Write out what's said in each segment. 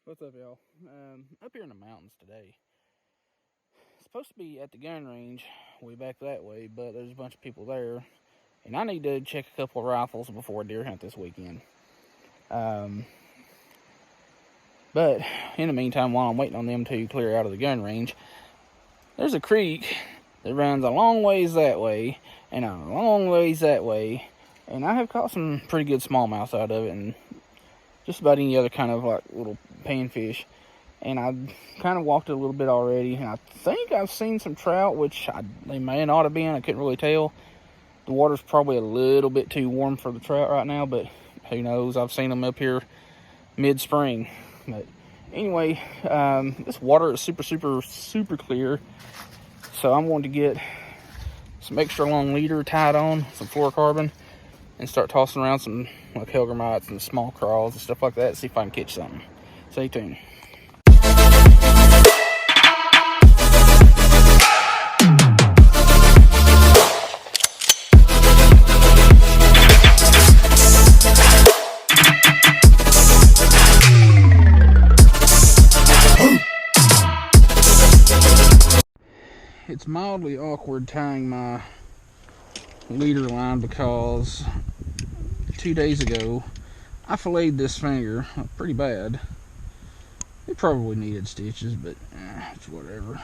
What's up, y'all? Up here in the mountains today. Supposed to be at the gun range way back that way, but there's a bunch of people there, and I need to check a couple of rifles before a deer hunt this weekend. But in the meantime, while I'm waiting on them to clear out of the gun range, there's a creek that runs a long ways that way and a long ways that way, and I have caught some pretty good smallmouth out of it, and just about any other kind of like little panfish. And I kind of walked it a little bit already, and I think I've seen some trout, which they may not have been. I couldn't really tell. The water's probably a little bit too warm for the trout right now, but who knows? I've seen them up here mid-spring. But anyway, this water is super clear, so I'm going to get some extra long leader tied on, some fluorocarbon, and start tossing around some like hellgrammites and small crawls and stuff like that, see if I can catch something. Stay tuned. It's mildly awkward tying my leader line because 2 days ago I filleted this finger pretty bad. It probably needed stitches, but it's whatever.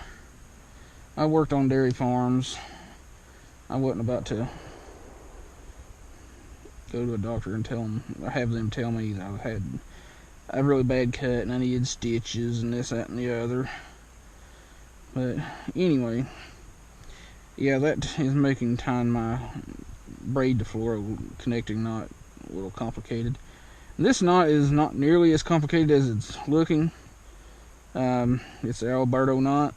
I worked on dairy farms. I wasn't about to go to a doctor and have them tell me that I had a really bad cut and I needed stitches and this, that, and the other. But anyway, yeah, that is making tying my braid to fluoro connecting knot a little complicated. This knot is not nearly as complicated as it's looking. It's the Alberto knot,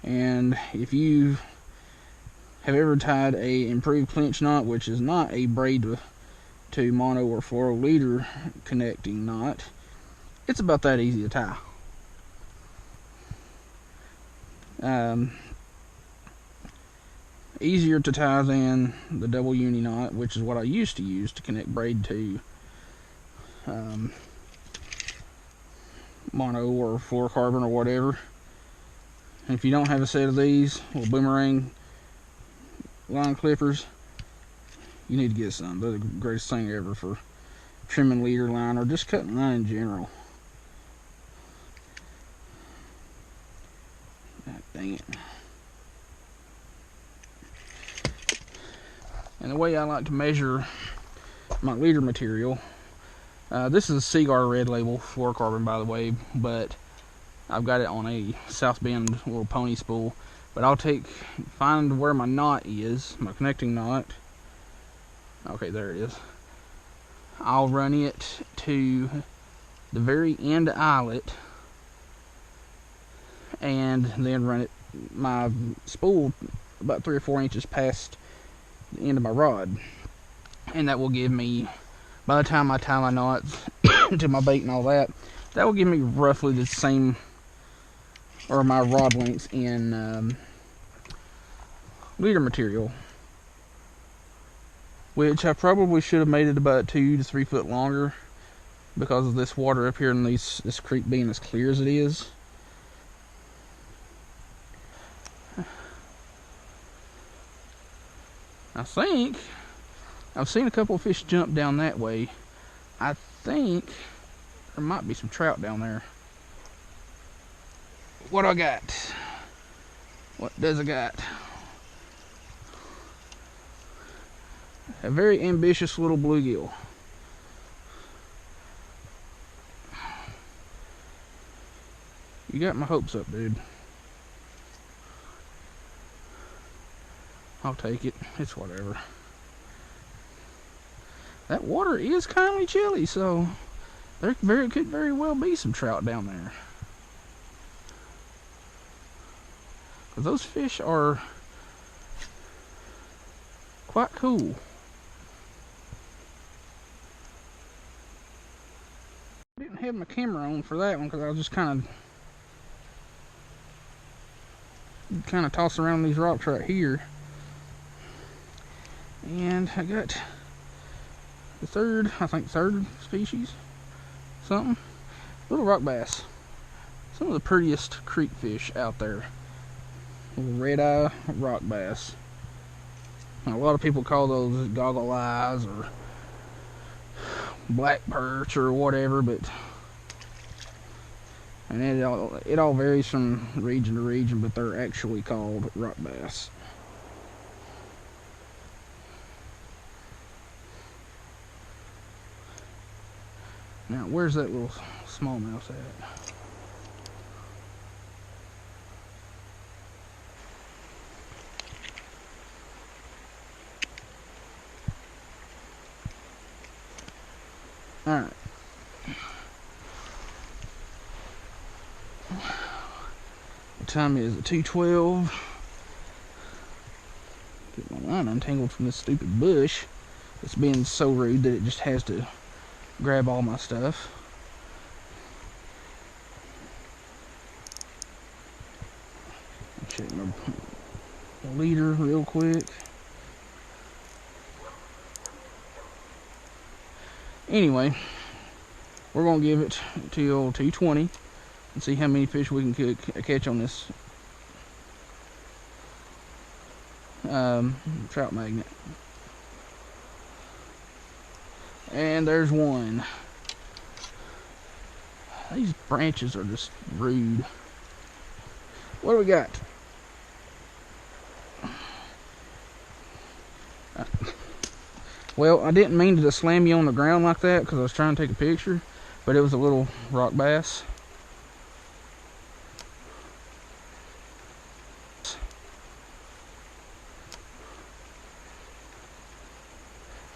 and if you have ever tied a improved clinch knot, which is not a braid to mono or fluoro leader connecting knot, it's about that easy to tie. Easier to tie than the double uni knot, which is what I used to use to connect braid to mono or fluorocarbon or whatever. And if you don't have a set of these little boomerang line clippers, you need to get some. They're the greatest thing ever for trimming leader line or just cutting line in general. God dang it. And the way I like to measure my leader material, this is a Cigar Red Label fluorocarbon, by the way, but I've got it on a South Bend little pony spool. But I'll find where my knot is, my connecting knot. Okay, there it is. I'll run it to the very end eyelet, and then run my spool about 3 or 4 inches past the end of my rod, and that will give me, by the time I tie my knots to my bait and all that, that will give me roughly the same, or my rod length in leader material, which I probably should have made it about 2 to 3 foot longer because of this water up here and this creek being as clear as it is. I think I've seen a couple of fish jump down that way. I think there might be some trout down there. What I got? What does I got? A very ambitious little bluegill. You got my hopes up, dude. I'll take it. It's whatever. That water is kindly chilly, so there could very well be some trout down there. Because those fish are quite cool. I didn't have my camera on for that one because I was just kind of tossing around these rocks right here. And I got the third species, something, little rock bass. Some of the prettiest creek fish out there. Little red-eye rock bass. Now, a lot of people call those goggle eyes or black perch or whatever, but and it all varies from region to region, but they're actually called rock bass. Now, where's that little smallmouth at? All right. What time is it? 2:12. Get my line untangled from this stupid bush. It's being so rude that it just has to grab all my stuff. Check my leader real quick. Anyway, we're gonna give it till 2:20 and see how many fish we can catch on this trout magnet. And there's one. These branches are just rude. What do we got? Well, I didn't mean to slam you on the ground like that because I was trying to take a picture, but it was a little rock bass.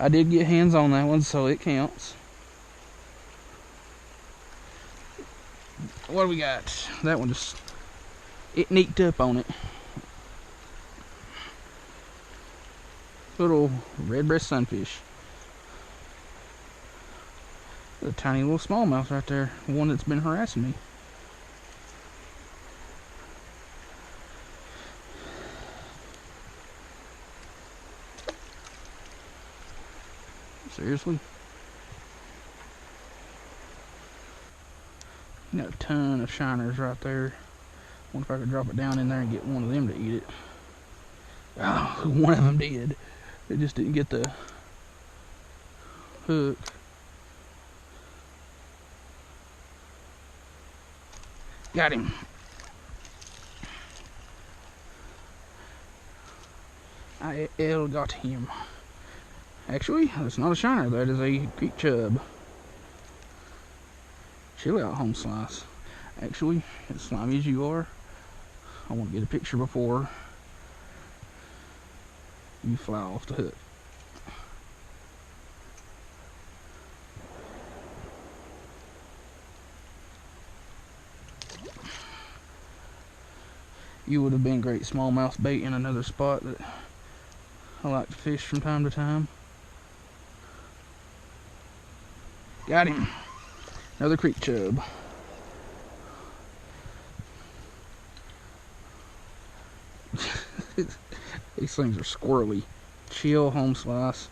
I did get hands on that one, so it counts. What do we got? That one just, it neeked up on it. Little red-breast sunfish. A tiny little smallmouth right there. One that's been harassing me. Seriously? Got a ton of shiners right there. Wonder if I could drop it down in there and get one of them to eat it. Oh, one of them did. It just didn't get the hook. Got him. I got him. Actually, that's not a shiner. That is a creek chub. Chill out, home slice. Actually, as slimy as you are, I want to get a picture before you fly off the hook. You would have been great smallmouth bait in another spot that I like to fish from time to time. Got him. Another creek chub. These things are squirrely. Chill, home slice.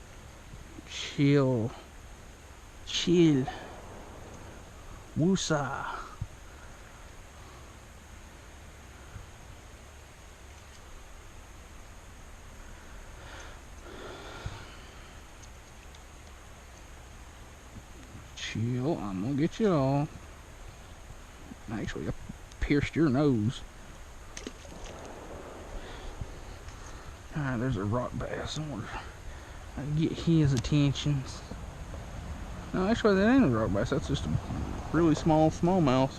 Chill. Chill. Woosah. Chill, I'm gonna get you all. Actually, I pierced your nose. Alright, there's a rock bass. I wonder if I can get his attention. No, actually, that ain't a rock bass. That's just a really small smallmouth.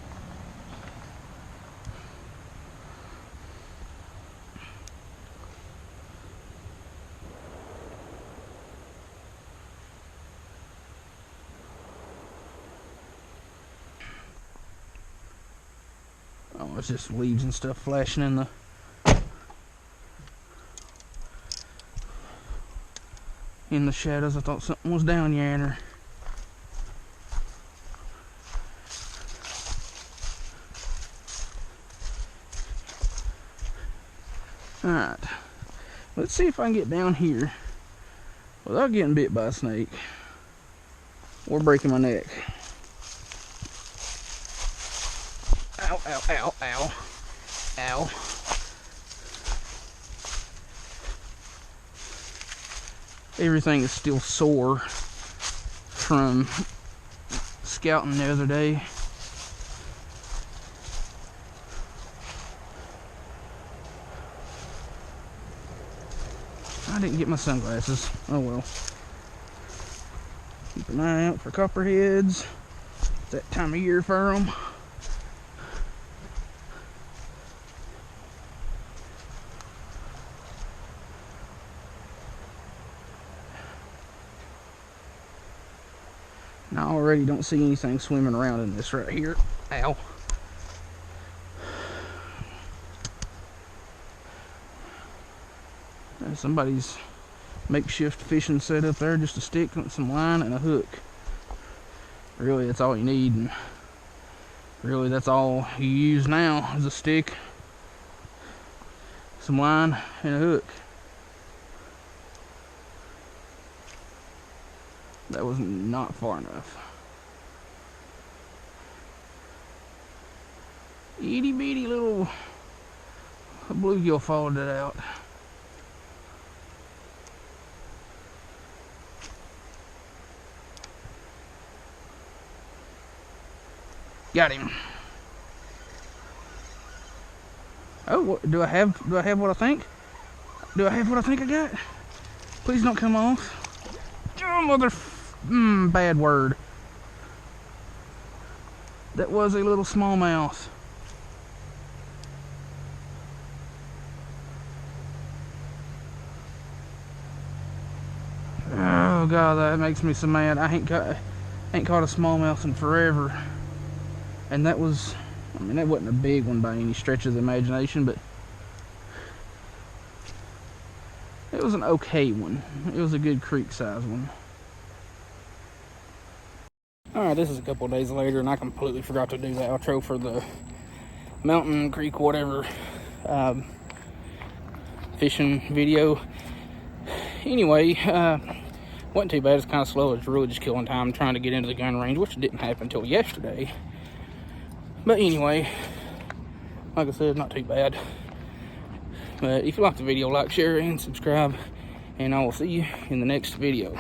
Oh, it's just leaves and stuff flashing in the shadows. I thought something was down yonder. Alright, let's see if I can get down here without getting bit by a snake or breaking my neck. Ow. ow, ow, ow, ow. Everything is still sore from scouting the other day. I didn't get my sunglasses. Oh well. Keep an eye out for copperheads. It's that time of year for them. And I already don't see anything swimming around in this right here. Ow. There's somebody's makeshift fishing setup there, just a stick, some line, and a hook. Really, that's all you need, and really that's all you use now is a stick, some line, and a hook. That was not far enough. Itty bitty little bluegill followed it out. Got him. Oh, what, do I have what I think? Do I have what I think I got? Please don't come off. Oh, bad word. That was a little smallmouth. Oh God, that makes me so mad. I ain't caught a smallmouth in forever. And that was, I mean, that wasn't a big one by any stretch of the imagination, but it was an okay one. It was a good creek size one. Alright, this is a couple of days later, and I completely forgot to do the outro for the mountain, creek, whatever fishing video. Anyway, wasn't too bad. It's kind of slow. It's really just killing time trying to get into the gun range, which didn't happen until yesterday. But anyway, like I said, not too bad. But if you like the video, like, share, and subscribe. And I will see you in the next video.